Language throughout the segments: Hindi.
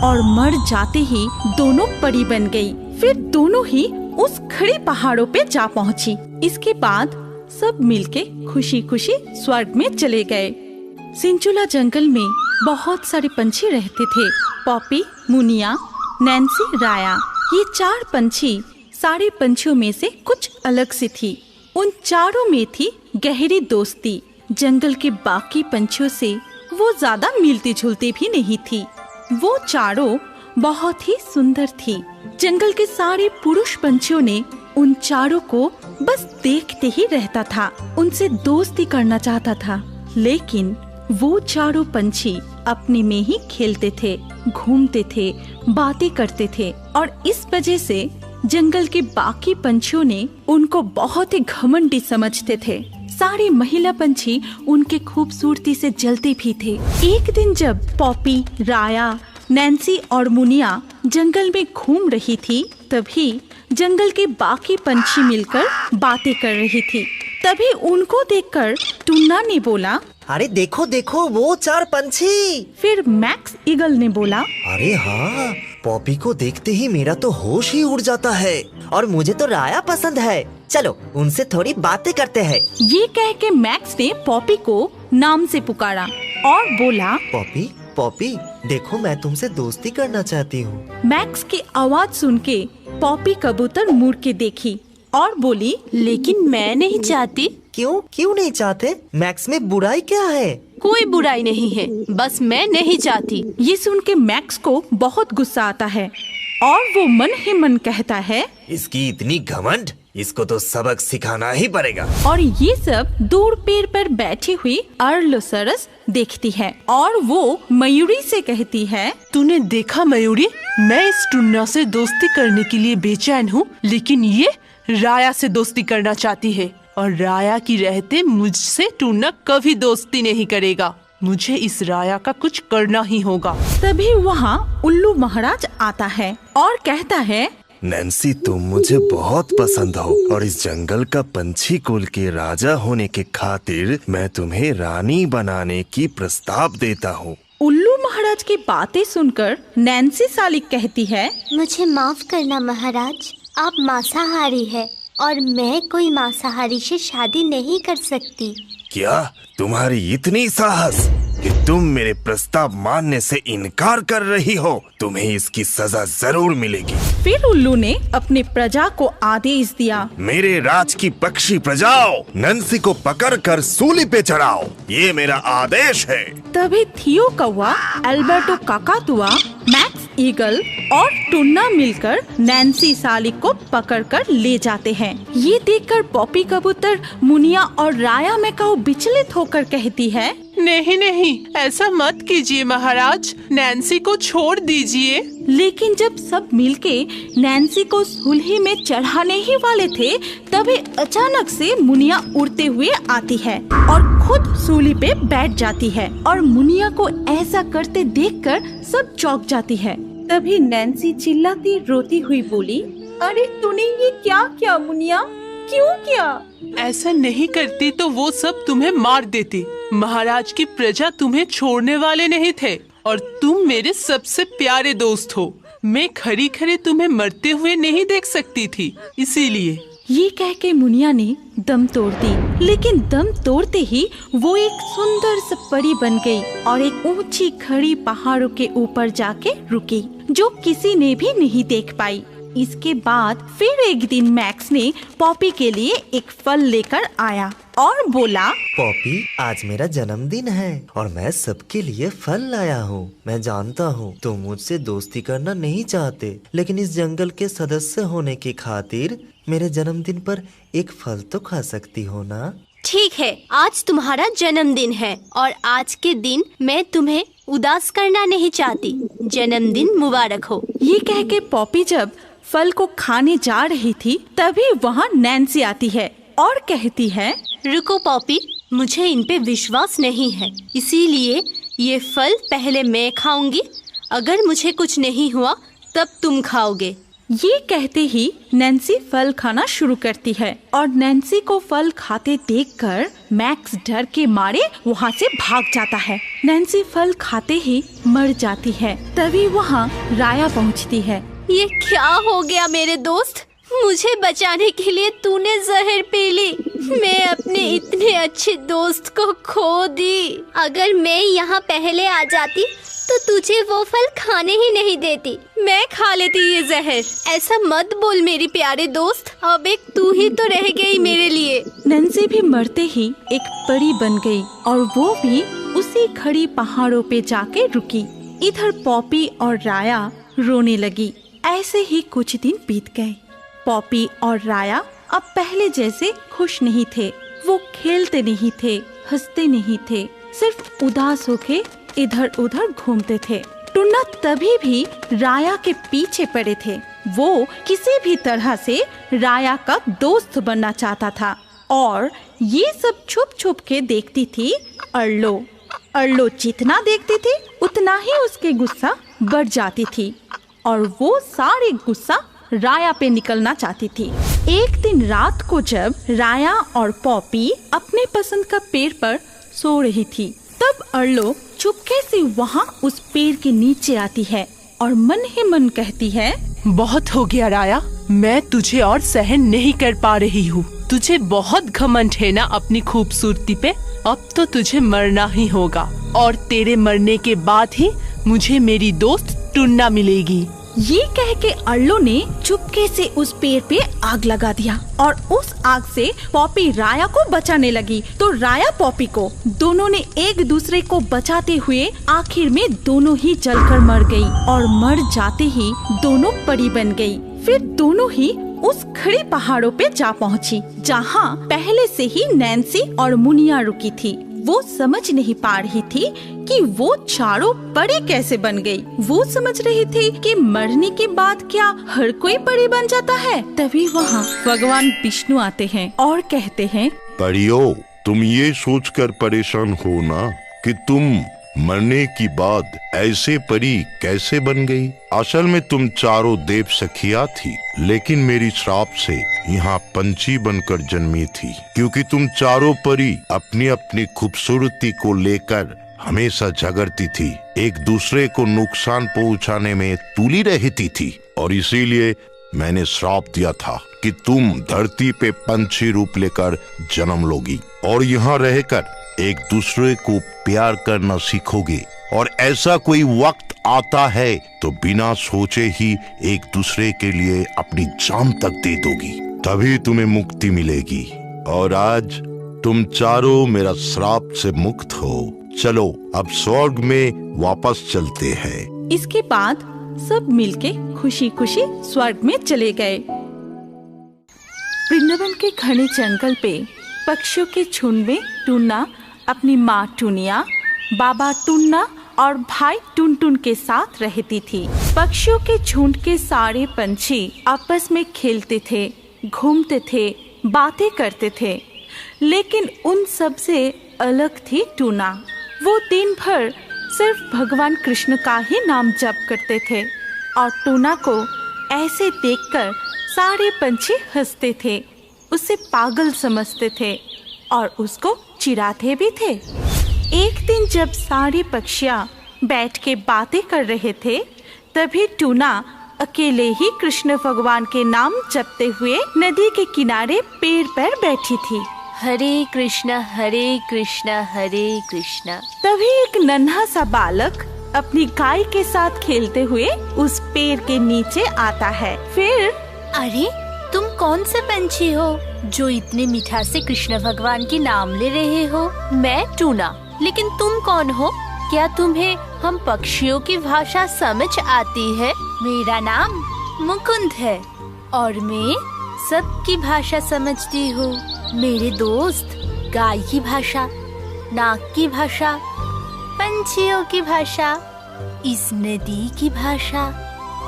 और मर जाते ही दोनों परी बन गई। फिर दोनों ही उस खड़ी पहाड़ों पे जा पहुंची। इसके बाद सब मिलके खुशी खुशी स्वर्ग में चले गए। सिंचुला जंगल में बहुत सारे पंछी रहते थे। पॉपी, मुनिया, नैन्सी, राया, ये 4 पंछी सारे पंछियों में से कुछ अलग सी थी। उन चारों में थी गहरी दोस्ती। जंगल के बाकी पंछियों से वो ज्यादा मिलती जुलती भी नहीं थी। वो चारों बहुत ही सुंदर थी। जंगल के सारे पुरुष पंछियों ने उन चारों को बस देखते ही रहता था, उनसे दोस्ती करना चाहता था। लेकिन वो चारों पंछी अपने में ही खेलते थे, घूमते थे, बातें करते थे और इस वजह से जंगल के बाकी पंछियों ने उनको बहुत ही घमंडी समझते थे। सारे महिला पंछी उनके खूबसूरती से जलते भी थे। एक दिन जब पॉपी, राया, नैन्सी और मुनिया जंगल में घूम रही थी, तभी जंगल के बाकी पंछी मिलकर बातें कर रही थी। तभी उनको देखकर टुन्ना ने बोला, अरे देखो देखो वो 4 पंछी। फिर मैक्स ईगल ने बोला, अरे हाँ, पॉपी को देखते ही मेरा तो होश ही उड़ जाता है और मुझे तो राया पसंद है। चलो उनसे थोड़ी बातें करते हैं। ये कह के मैक्स ने पॉपी को नाम से पुकारा और बोला, पॉपी पॉपी देखो मैं तुमसे दोस्ती करना चाहती हूँ। मैक्स की आवाज सुन के पॉपी कबूतर मुड़ के देखी और बोली, लेकिन मैं नहीं चाहती। क्यों नहीं चाहते? मैक्स में बुराई क्या है? कोई बुराई नहीं है, बस मैं नहीं चाहती। ये सुन के मैक्स को बहुत गुस्सा आता है और वो मन ही मन कहता है, इसकी इतनी घमंड, इसको तो सबक सिखाना ही पड़ेगा। और ये सब दूर पेड़ पर बैठी हुई अर्लोसरस देखती है और वो मयूरी से कहती है, तूने देखा मयूरी, मैं इस टुन्ना से दोस्ती करने के लिए बेचैन हूँ, लेकिन ये राया से दोस्ती करना चाहती है और राया की रहते मुझसे टुन्ना कभी दोस्ती नहीं करेगा। मुझे इस राया का कुछ करना ही होगा। तभी वहाँ उल्लू महाराज आता है और कहता है, नैन्सी तुम मुझे बहुत पसंद हो और इस जंगल का पंछी कुल के राजा होने के खातिर मैं तुम्हें रानी बनाने की प्रस्ताव देता हूँ। उल्लू महाराज की बातें सुनकर नैन्सी सालिक कहती है, मुझे माफ करना महाराज, आप मांसाहारी है और मैं कोई मांसाहारी से शादी नहीं कर सकती। क्या तुम्हारी इतनी साहस कि तुम मेरे प्रस्ताव मानने से इनकार कर रही हो? तुम्हें इसकी सजा जरूर मिलेगी। फिर उल्लू ने अपने प्रजा को आदेश दिया, मेरे राज की पक्षी प्रजाओं, नैन्सी को पकड़कर सूली पे चढ़ाओ, ये मेरा आदेश है। तभी थियो कौवा, अल्बर्टो काकातुआ, मैक्स ईगल और टुन्ना मिलकर नैन्सी सालिक को पकड़कर ले जाते हैं। ये देखकर पॉपी कबूतर, मुनिया और राया मैकाऊ विचलित होकर कहती है, नहीं नहीं, ऐसा मत कीजिए महाराज, नैन्सी को छोड़ दीजिए। लेकिन जब सब मिलके नैन्सी को सूली में चढ़ाने ही वाले थे, तभी अचानक से मुनिया उड़ते हुए आती है और खुद सूली पे बैठ जाती है और मुनिया को ऐसा करते देखकर सब चौंक जाती है। तभी नैन्सी चिल्लाती रोती हुई बोली, अरे तूने ये क्या किया मुनिया, क्यों किया? ऐसा नहीं करती तो वो सब तुम्हें मार देती। महाराज की प्रजा तुम्हें छोड़ने वाले नहीं थे और तुम मेरे सबसे प्यारे दोस्त हो। मैं खरी खरी तुम्हें मरते हुए नहीं देख सकती थी, इसीलिए। ये कह के मुनिया ने दम तोड़ दी। लेकिन दम तोड़ते ही वो एक सुंदर सी परी बन गई और एक ऊंची खड़ी पहाड़ों के ऊपर जाके रुकी, जो किसी ने भी नहीं देख पाई। इसके बाद फिर एक दिन मैक्स ने पॉपी के लिए एक फल लेकर आया और बोला, पॉपी आज मेरा जन्मदिन है और मैं सबके लिए फल लाया हूँ। मैं जानता हूँ तुम मुझसे दोस्ती करना नहीं चाहते, लेकिन इस जंगल के सदस्य होने की खातिर मेरे जन्मदिन पर एक फल तो खा सकती हो ना? ठीक है, आज तुम्हारा जन्मदिन है और आज के दिन मैं तुम्हें उदास करना नहीं चाहती। जन्मदिन मुबारक हो। ये कह के पॉपी जब फल को खाने जा रही थी, तभी वहाँ नैन्सी आती है और कहती है, रुको पॉपी, मुझे इन पे विश्वास नहीं है, इसीलिए ये फल पहले मैं खाऊंगी। अगर मुझे कुछ नहीं हुआ तब तुम खाओगे। ये कहते ही नैन्सी फल खाना शुरू करती है और नैन्सी को फल खाते देखकर मैक्स डर के मारे वहाँ से भाग जाता है। नैन्सी फल खाते ही मर जाती है। तभी वहाँ राया पहुँचती है। ये क्या हो गया मेरे दोस्त? मुझे बचाने के लिए तूने जहर पी ली। मैं अपने इतने अच्छे दोस्त को खो दी। अगर मैं यहाँ पहले आ जाती तो तुझे वो फल खाने ही नहीं देती। मैं खा लेती ये जहर। ऐसा मत बोल मेरी प्यारे दोस्त। अब एक तू ही तो रह गई मेरे लिए। नैन्सी भी मरते ही एक परी बन गई और वो भी उसी खड़ी पहाड़ों पे जाके रुकी। इधर पॉपी और राया रोने लगी। ऐसे ही कुछ दिन बीत गए। पॉपी और राया अब पहले जैसे खुश नहीं थे। वो खेलते नहीं थे, हंसते नहीं थे, सिर्फ उदास होके इधर उधर घूमते थे। टुन्ना तभी भी राया के पीछे पड़े थे। वो किसी भी तरह से राया का दोस्त बनना चाहता था और ये सब छुप छुप के देखती थी अर्लो। अर्लो जितना देखती थी उतना ही उसके गुस्सा बढ़ जाती थी और वो सारे गुस्सा राया पे निकलना चाहती थी। एक दिन रात को जब राया और पॉपी अपने पसंद का पेड़ पर सो रही थी, तब अर्लो चुपके से वहाँ उस पेड़ के नीचे आती है और मन ही मन कहती है, बहुत हो गया राया, मैं तुझे और सहन नहीं कर पा रही हूँ। तुझे बहुत घमंड है ना अपनी खूबसूरती पे। अब तो तुझे मरना ही होगा और तेरे मरने के बाद ही मुझे मेरी दोस्त टुन्ना मिलेगी। ये कह के अर्लो ने चुपके से उस पेड़ पे आग लगा दिया और उस आग से पॉपी राया को बचाने लगी तो राया पॉपी को, दोनों ने एक दूसरे को बचाते हुए आखिर में दोनों ही जलकर मर गई और मर जाते ही दोनों परी बन गई। फिर दोनों ही उस खड़ी पहाड़ों पे जा पहुँची जहाँ पहले से ही नैन्सी और मुनिया रुकी थी। वो समझ नहीं पा रही थी कि वो चारों परी कैसे बन गई। वो समझ रही थी कि मरने के बाद क्या हर कोई परी बन जाता है। तभी वहाँ भगवान विष्णु आते हैं और कहते हैं, परियों, तुम ये सोचकर परेशान हो ना कि तुम मरने की बाद ऐसे परी कैसे बन गई। असल में तुम चारों देव सखिया थी, लेकिन मेरी श्राप से यहाँ पंछी बनकर जन्मी थी। क्योंकि तुम चारों परी अपनी अपनी खूबसूरती को लेकर हमेशा झगड़ती थी, एक दूसरे को नुकसान पहुँचाने में तुली रहती थी और इसीलिए मैंने श्राप दिया था कि तुम धरती पे पंछी रूप लेकर जन्म लोगी और यहाँ रहकर एक दूसरे को प्यार करना सीखोगे और ऐसा कोई वक्त आता है तो बिना सोचे ही एक दूसरे के लिए अपनी जान तक दे दोगी, तभी तुम्हें मुक्ति मिलेगी। और आज तुम चारों मेरा श्राप से मुक्त हो। चलो अब स्वर्ग में वापस चलते हैं। इसके बाद सब मिलके खुशी खुशी स्वर्ग में चले गए। वृंदावन के घने जंगल पे पक्षियों के झुंड में टुन्ना अपनी माँ टुनिया, बाबा टुन्ना और भाई टुनटुन के साथ रहती थी। पक्षियों के झुंड के सारे पंछी आपस में खेलते थे, घूमते थे, बातें करते थे, लेकिन उन सब से अलग थी टुना। वो दिन भर सिर्फ भगवान कृष्ण का ही नाम जप करते थे और टुना को ऐसे देखकर सारे पंछी हंसते थे, उसे पागल समझते थे और उसको चिढ़ाते भी थे। एक दिन जब सारे पक्षियाँ बैठ के बातें कर रहे थे, तभी टुना अकेले ही कृष्ण भगवान के नाम जपते हुए नदी के किनारे पेड़ पर बैठी थी। हरे कृष्णा हरे कृष्णा हरे कृष्णा। तभी एक नन्हा सा बालक अपनी गाय के साथ खेलते हुए उस पेड़ के नीचे आता है। फिर, अरे तुम कौन से पंछी हो जो इतने मीठा से कृष्ण भगवान के नाम ले रहे हो? मैं टुना, लेकिन तुम कौन हो? क्या तुम्हें हम पक्षियों की भाषा समझ आती है? मेरा नाम मुकुंद है और मैं सबकी भाषा समझती हूँ। मेरे दोस्त गाय की भाषा, नाग की भाषा, पंछियों की भाषा, इस नदी की भाषा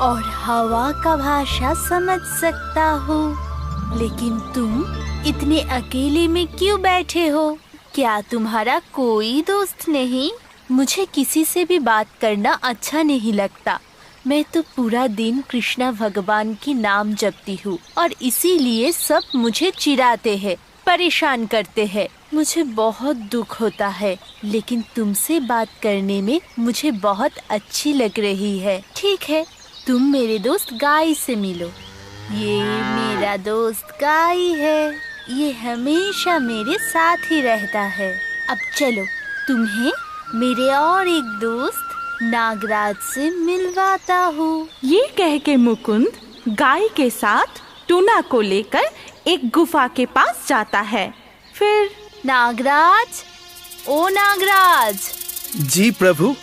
और हवा का भाषा समझ सकता हूँ। लेकिन तुम इतने अकेले में क्यों बैठे हो? क्या तुम्हारा कोई दोस्त नहीं? मुझे किसी से भी बात करना अच्छा नहीं लगता। मैं तो पूरा दिन कृष्णा भगवान की नाम जपती हूँ और इसीलिए सब मुझे चिढ़ाते हैं, परेशान करते हैं। मुझे बहुत दुख होता है, लेकिन तुमसे बात करने में मुझे बहुत अच्छी लग रही है। ठीक है, तुम मेरे दोस्त गाय से मिलो। ये मेरा दोस्त गाय है, ये हमेशा मेरे साथ ही रहता है। अब चलो तुम्हें मेरे और एक दोस्त नागराज से मिलवाता हूँ। ये कह के मुकुंद गाय के साथ टूना को लेकर एक गुफा के पास जाता है। फिर नागराज, ओ नागराज। जी प्रभु,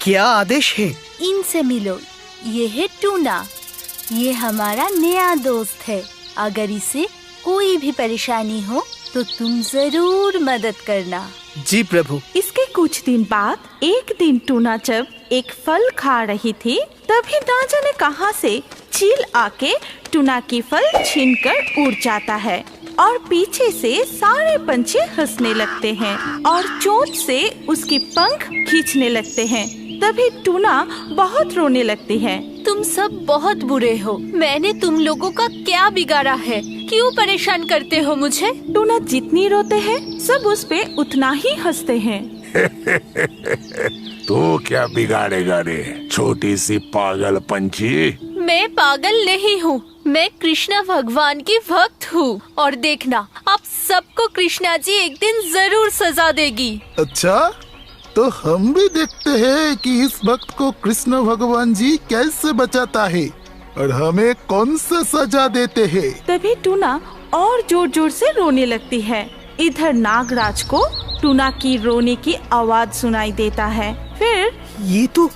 क्या आदेश है? इनसे मिलो, ये है टूना, ये हमारा नया दोस्त है। अगर इसे कोई भी परेशानी हो तो तुम जरूर मदद करना। जी प्रभु। इसके कुछ दिन बाद एक दिन टूना जब एक फल खा रही थी, तभी ना जाने कहां से चील आके टूना की फल छीनकर उड़ जाता है और पीछे से सारे पंछी हंसने लगते हैं और चोंच से उसकी पंख खींचने लगते हैं। तभी टूना बहुत रोने लगती है। तुम सब बहुत बुरे हो, मैंने तुम लोगों का क्या बिगाड़ा है? क्यों परेशान करते हो मुझे? टूना जितनी रोते हैं सब उस पे उतना ही हंसते हैं। तो क्या बिगाड़ेगा रे छोटी सी पागल पंछी? मैं पागल नहीं हूँ, मैं कृष्णा भगवान की भक्त हूँ और देखना आप सबको कृष्णा जी एक दिन जरूर सजा देगी। अच्छा, तो हम भी देखते हैं कि इस वक्त को कृष्ण भगवान जी कैसे बचाता है और हमें कौन सा सजा देते हैं। तभी टूना और जोर जोर से रोने लगती है। इधर नागराज को टूना की रोने की आवाज सुनाई देता है। फिर ये तो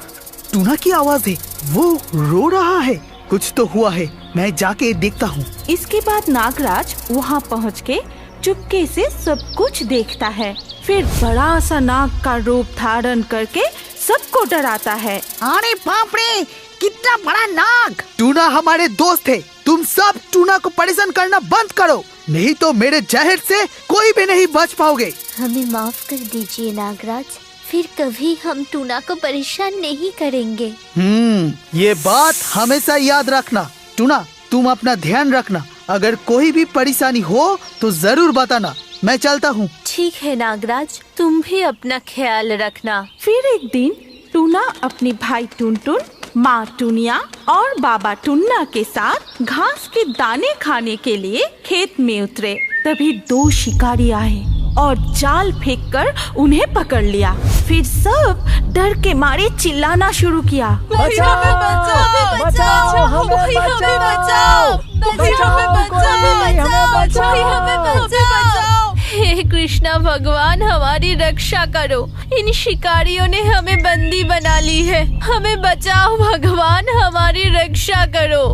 टूना की आवाज है, वो रो रहा है। कुछ तो हुआ है, मैं जाके देखता हूँ। इसके बाद नागराज वहाँ पहुँच के चुपके से सब कुछ देखता है। फिर बड़ा सा नाग का रूप धारण करके सबको डराता है। अरे बाप रे, कितना बड़ा नाग! टूना हमारे दोस्त है, तुम सब टूना को परेशान करना बंद करो, नहीं तो मेरे जहर से कोई भी नहीं बच पाओगे। हमें माफ कर दीजिए नागराज, फिर कभी हम टूना को परेशान नहीं करेंगे। ये बात हमेशा याद रखना। टूना, तुम अपना ध्यान रखना, अगर कोई भी परेशानी हो तो जरूर बताना। मैं चलता हूँ। ठीक है नागराज, तुम भी अपना ख्याल रखना। फिर एक दिन टूना अपने भाई टुनटुन, माँ टुनिया और बाबा टुन्ना के साथ घास के दाने खाने के लिए खेत में उतरे। तभी दो शिकारी आए और जाल फेंककर उन्हें पकड़ लिया। फिर सब डर के मारे चिल्लाना शुरू किया। हे कृष्णा भगवान, हमारी रक्षा करो, इन शिकारियों ने हमें बंदी बना ली है, हमें बचाओ भगवान, हमारी रक्षा करो।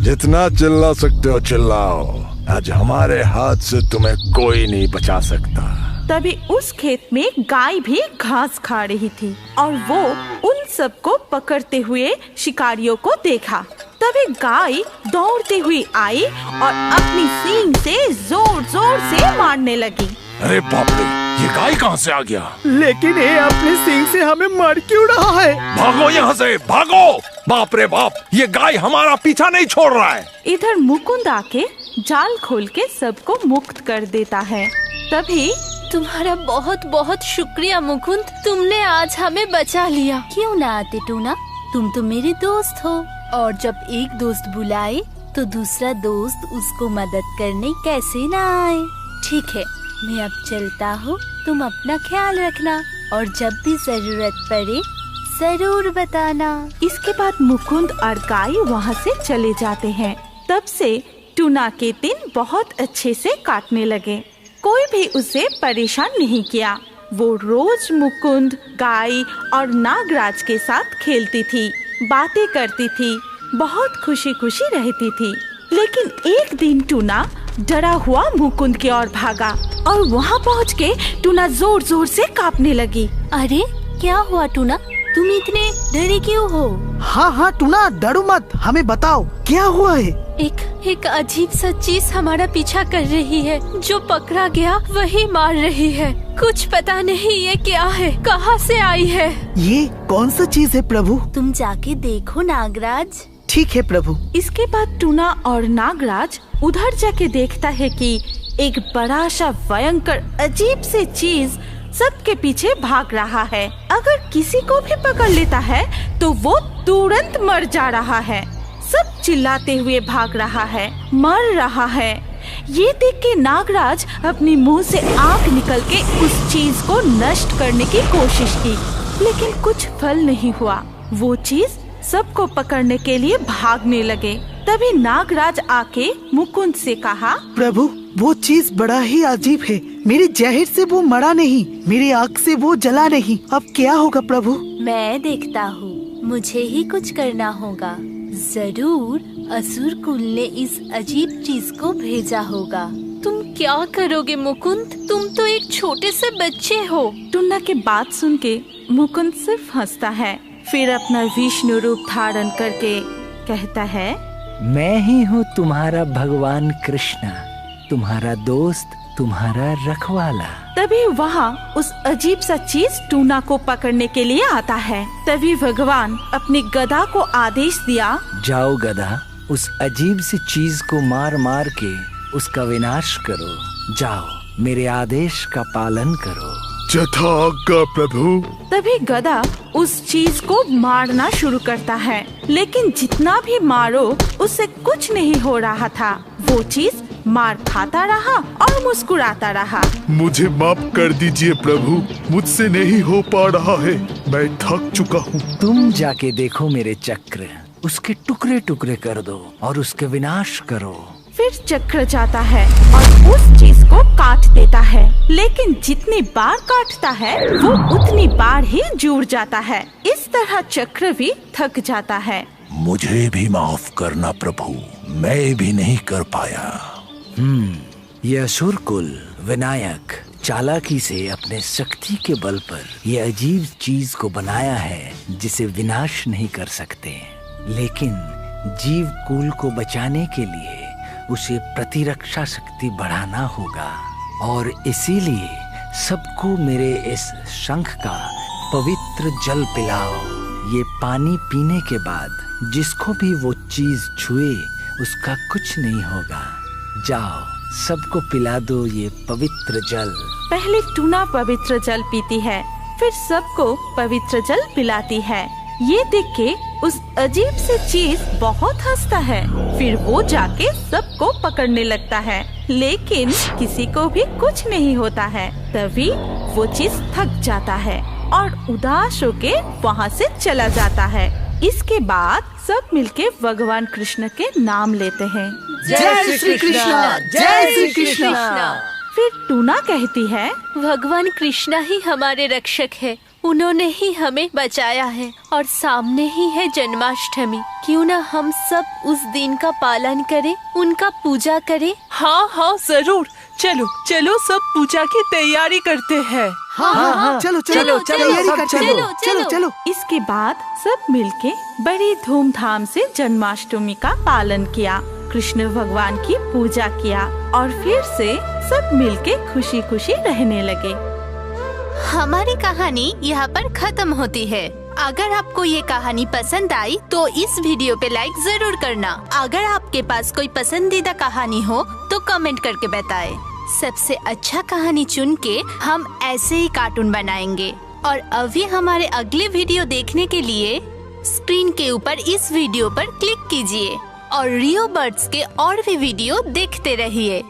जितना चिल्ला सकते हो चिल्लाओ, आज हमारे हाथ से तुम्हें कोई नहीं बचा सकता। तभी उस खेत में गाय भी घास खा रही थी और वो उन सबको पकड़ते हुए शिकारियों को देखा। तभी गाय दौड़ती हुई आई और अपनी सींग से जोर जोर से मारने लगी। अरे बाप रे, ये गाय कहाँ से आ गया? लेकिन ये अपने सींग से हमें मार क्यों रहा है? भागो यहाँ से, भागो! बाप रे बाप, ये गाय हमारा पीछा नहीं छोड़ रहा है। इधर मुकुंद आके जाल खोल के सबको मुक्त कर देता है। तभी तुम्हारा बहुत बहुत शुक्रिया मुकुंद, तुमने आज हमें बचा लिया। क्यों ना आते टूना, तुम तो मेरे दोस्त हो और जब एक दोस्त बुलाए तो दूसरा दोस्त उसको मदद करने कैसे ना आए। ठीक है, मैं अब चलता हूँ, तुम अपना ख्याल रखना और जब भी जरूरत पड़े जरूर बताना। इसके बाद मुकुंद और गाय वहाँ से चले जाते हैं। तब से टूना के दिन बहुत अच्छे से काटने लगे। कोई भी उसे परेशान नहीं किया। वो रोज मुकुंद, गाय और नागराज के साथ खेलती थी, बातें करती थी, बहुत खुशी खुशी रहती थी। लेकिन एक दिन टूना डरा हुआ मुकुंद की ओर भागा और वहाँ पहुँच के टूना जोर जोर से कांपने लगी। अरे क्या हुआ टूना, तुम इतने डरे क्यों हो? हाँ टूना, डरो मत, हमें बताओ क्या हुआ है। एक अजीब सा चीज हमारा पीछा कर रही है। जो पकड़ा गया वही मार रही है। कुछ पता नहीं ये क्या है, कहाँ से आई है। ये कौन सा चीज है प्रभु? तुम जाके देखो नागराज। ठीक है प्रभु। इसके बाद टूना और नागराज उधर जाके देखता है कि एक बड़ा सा भयंकर अजीब सी चीज सबके पीछे भाग रहा है। अगर किसी को भी पकड़ लेता है तो वो तुरंत मर जा रहा है। सब चिल्लाते हुए भाग रहा है, मर रहा है। ये देख के नागराज अपनी मुंह से आग निकल के उस चीज को नष्ट करने की कोशिश की, लेकिन कुछ फल नहीं हुआ। वो चीज सबको पकड़ने के लिए भागने लगे। तभी नागराज आके मुकुंद से कहा, प्रभु वो चीज बड़ा ही अजीब है। मेरे जहर से वो मरा नहीं, मेरी आग से वो जला नहीं। अब क्या होगा प्रभु? मैं देखता हूँ, मुझे ही कुछ करना होगा। जरूर असुर कुल ने इस अजीब चीज को भेजा होगा। तुम क्या करोगे मुकुंद? तुम तो एक छोटे से बच्चे हो। टुन्ना की बात सुन के मुकुंद सिर्फ हंसता है, फिर अपना विष्णु रूप धारण करके कहता है, मैं ही हूँ तुम्हारा भगवान कृष्ण, तुम्हारा दोस्त, तुम्हारा रखवाला। तभी वहाँ उस अजीब सा चीज टूना को पकड़ने के लिए आता है। तभी भगवान अपनी गदा को आदेश दिया, जाओ गदा, उस अजीब सी चीज को मार मार के उसका विनाश करो। जाओ, मेरे आदेश का पालन करो। जथा आज्ञा प्रभु। तभी गदा उस चीज को मारना शुरू करता है, लेकिन जितना भी मारो उससे कुछ नहीं हो रहा था। वो चीज मार खाता रहा और मुस्कुराता रहा। मुझे माफ कर दीजिए प्रभु, मुझसे नहीं हो पा रहा है, मैं थक चुका हूँ। तुम जाके देखो मेरे चक्र, उसके टुकड़े टुकड़े कर दो और उसके विनाश करो। फिर चक्र जाता है और उस चीज को काट देता है, लेकिन जितनी बार काटता है वो उतनी बार ही जुड़ जाता है। इस तरह चक्र भी थक जाता है। मुझे भी माफ करना प्रभु, मैं भी नहीं कर पाया। ये असुर कुल विनायक चालाकी से अपने शक्ति के बल पर ये अजीब चीज को बनाया है जिसे विनाश नहीं कर सकते, लेकिन जीव कुल को बचाने के लिए उसे प्रतिरक्षा शक्ति बढ़ाना होगा। और इसीलिए सबको मेरे इस शंख का पवित्र जल पिलाओ। ये पानी पीने के बाद जिसको भी वो चीज छुए उसका कुछ नहीं होगा। जाओ, सबको पिला दो ये पवित्र जल। पहले टूना पवित्र जल पीती है, फिर सबको पवित्र जल पिलाती है। ये देख के उस अजीब से चीज बहुत हंसता है। फिर वो जाके सबको पकड़ने लगता है, लेकिन किसी को भी कुछ नहीं होता है। तभी वो चीज थक जाता है और उदास होके वहाँ से चला जाता है। इसके बाद सब मिलके भगवान कृष्ण के नाम लेते हैं। जय श्री कृष्ण, जय श्री कृष्ण। फिर टूना कहती है, भगवान कृष्णा ही हमारे रक्षक है। उन्होंने ही हमें बचाया है और सामने ही है जन्माष्टमी। क्यों ना हम सब उस दिन का पालन करें, उनका पूजा करें। हाँ जरूर, चलो चलो सब पूजा की तैयारी करते हैं। हाँ, चलो चलो। इसके बाद सब मिलके बड़ी धूमधाम से जन्माष्टमी का पालन किया, कृष्ण भगवान की पूजा किया और फिर से सब मिलके खुशी खुशी रहने लगे। हमारी कहानी यहाँ पर खत्म होती है। अगर आपको ये कहानी पसंद आई तो इस वीडियो पे लाइक जरूर करना। अगर आपके पास कोई पसंदीदा कहानी हो तो कमेंट करके बताएं। सबसे अच्छा कहानी चुन के हम ऐसे ही कार्टून बनाएंगे। और अभी हमारे अगले वीडियो देखने के लिए स्क्रीन के ऊपर इस वीडियो पर क्लिक कीजिए और रियो बर्ड्स के और भी वीडियो देखते रहिए।